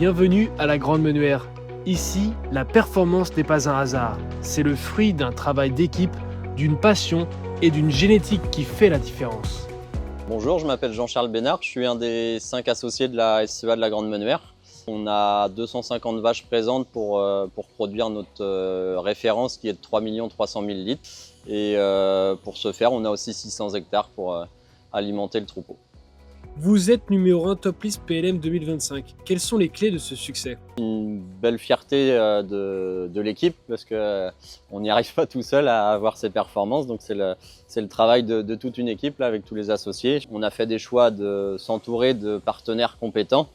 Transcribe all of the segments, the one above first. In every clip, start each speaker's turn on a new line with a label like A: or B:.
A: Bienvenue à la Grande Menuire. Ici, la performance n'est pas un hasard. C'est le fruit d'un travail d'équipe, d'une passion et d'une génétique qui fait la différence.
B: Bonjour, je m'appelle Jean-Charles Bénard, je suis un des 5 associés de la SCEA de la Grande Menuire. On a 250 vaches présentes pour produire notre référence qui est de 3 300 000 litres. Et pour ce faire, on a aussi 600 hectares pour alimenter le troupeau.
A: Vous êtes numéro 1 top list PLM 2025. Quelles sont les clés de ce succès?
B: Une belle fierté de l'équipe parce qu'on n'y arrive pas tout seul à avoir ces performances. Donc c'est le travail de toute une équipe là, avec tous les associés. On a fait des choix de s'entourer de partenaires compétents,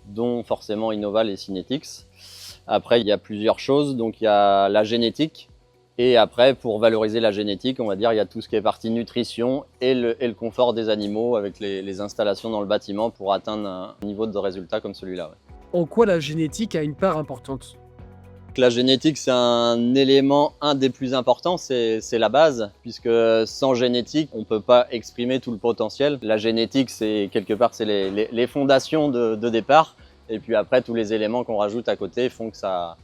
B: dont forcément Innoval et Synetics. Après, il y a plusieurs choses. Donc il y a la génétique. Et après, pour valoriser la génétique, on va dire, il y a tout ce qui est partie nutrition et le confort des animaux avec les installations dans le bâtiment pour atteindre un niveau de résultat comme celui-là. Ouais.
A: En quoi la génétique a une part importante?
B: La génétique, c'est un élément, un des plus importants, c'est la base, puisque sans génétique, on ne peut pas exprimer tout le potentiel. La génétique, c'est quelque part, c'est les fondations de départ, et puis après, tous les éléments qu'on rajoute à côté font que ça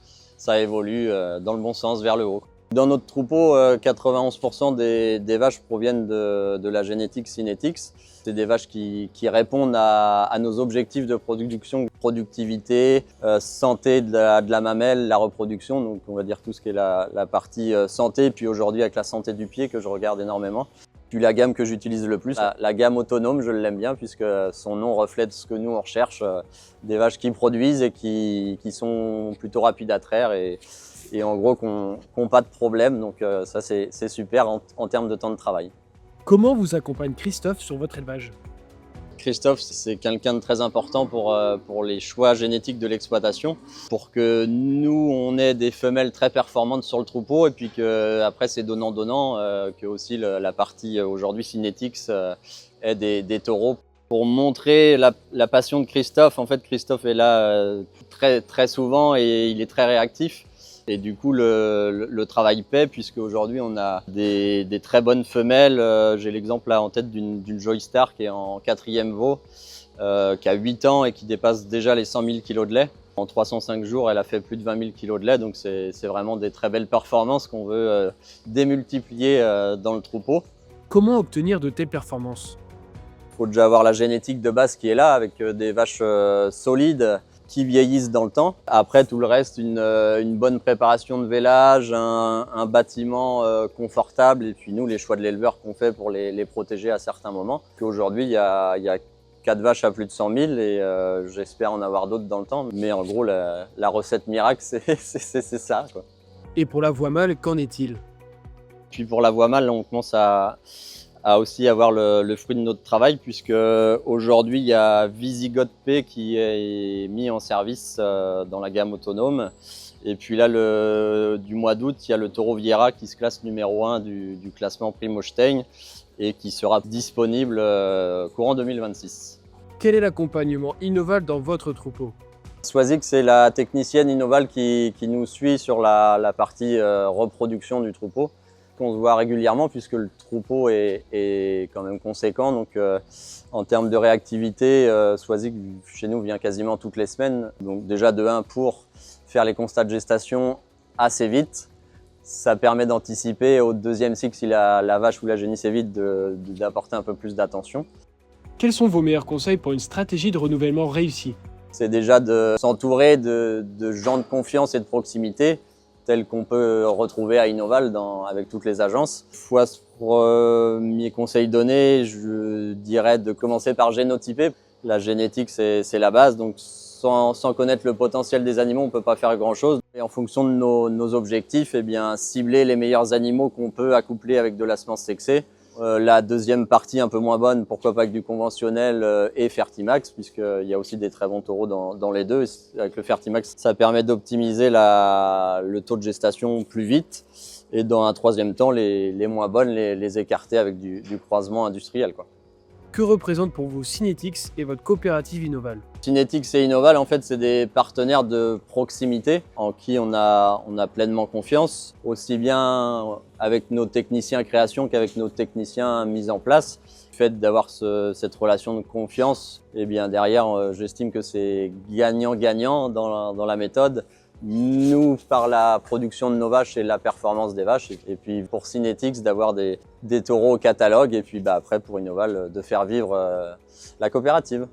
B: évolue dans le bon sens, vers le haut. Dans notre troupeau, 91% des vaches proviennent de la génétique Synetics. C'est des vaches qui répondent à nos objectifs de production, productivité, santé de la mamelle, la reproduction. Donc on va dire tout ce qui est la partie santé, puis aujourd'hui avec la santé du pied que je regarde énormément. Puis la gamme que j'utilise le plus, la gamme autonome, je l'aime bien puisque son nom reflète ce que nous on recherche, des vaches qui produisent et qui sont plutôt rapides à traire et en gros qui n'ont pas de problème. Donc ça c'est super en termes de temps de travail.
A: Comment vous accompagne Christophe sur votre élevage?
B: Christophe, c'est quelqu'un de très important pour les choix génétiques de l'exploitation, pour que nous, on ait des femelles très performantes sur le troupeau, et puis qu'après c'est donnant-donnant, que aussi la partie aujourd'hui Synetics ait des taureaux. Pour montrer la passion de Christophe, en fait Christophe est là très, très souvent et il est très réactif. Et du coup, le travail paie, puisque aujourd'hui on a des très bonnes femelles. J'ai l'exemple là en tête d'une Joystar qui est en 4e veau, qui a 8 ans et qui dépasse déjà les 100 000 kg de lait. En 305 jours, elle a fait plus de 20 000 kg de lait, donc c'est vraiment des très belles performances qu'on veut démultiplier dans le troupeau.
A: Comment obtenir de telles performances?
B: Il faut déjà avoir la génétique de base qui est là, avec des vaches solides, qui vieillissent dans le temps. Après, tout le reste, une bonne préparation de vélage, un bâtiment confortable, et puis nous, les choix de l'éleveur qu'on fait pour les protéger à certains moments. Aujourd'hui, il y a 4 vaches à plus de 100 000 et j'espère en avoir d'autres dans le temps. Mais en gros, la recette miracle, c'est ça, quoi.
A: Et pour la voie mâle, qu'en est-il?
B: Puis pour la voie mâle, on commence à aussi avoir le fruit de notre travail, puisque aujourd'hui il y a Visigoth P qui est mis en service dans la gamme autonome. Et puis là, du mois d'août, il y a le taureau Viera qui se classe numéro 1 du classement Primo Stein et qui sera disponible courant 2026.
A: Quel est l'accompagnement Innoval dans votre troupeau?
B: Swazik, c'est la technicienne Innoval qui nous suit sur la partie reproduction du troupeau. On se voit régulièrement puisque le troupeau est quand même conséquent. Donc en termes de réactivité, Swazik chez nous vient quasiment toutes les semaines. Donc déjà de 1 pour faire les constats de gestation assez vite. Ça permet d'anticiper au 2e cycle si la vache ou la génisse est vide d'apporter un peu plus d'attention.
A: Quels sont vos meilleurs conseils pour une stratégie de renouvellement réussie? C'est
B: déjà de s'entourer de gens de confiance et de proximité, tel qu'on peut retrouver à Innoval avec toutes les agences. Fois ce premier conseil donné, je dirais de commencer par génotyper. La génétique, c'est la base, donc sans connaître le potentiel des animaux, on ne peut pas faire grand-chose. Et en fonction de nos objectifs, eh bien, cibler les meilleurs animaux qu'on peut accoupler avec de la semence sexée. La deuxième partie un peu moins bonne, pourquoi pas avec du conventionnel et Fertimax, puisqu'il y a aussi des très bons taureaux dans les deux. Avec le Fertimax, ça permet d'optimiser le taux de gestation plus vite. Et dans un 3e temps, les moins bonnes, les écarter avec du croisement industriel, quoi.
A: Que représente pour vous Synetics et votre coopérative Innoval?
B: Synetics et Innoval, en fait, c'est des partenaires de proximité en qui on a pleinement confiance, aussi bien avec nos techniciens création qu'avec nos techniciens mise en place. fait d'avoir cette relation de confiance, eh bien derrière, j'estime que c'est gagnant-gagnant dans la méthode. Nous, par la production de nos vaches et la performance des vaches, et puis pour Synetics d'avoir des taureaux au catalogue, et puis après pour Innoval de faire vivre la coopérative.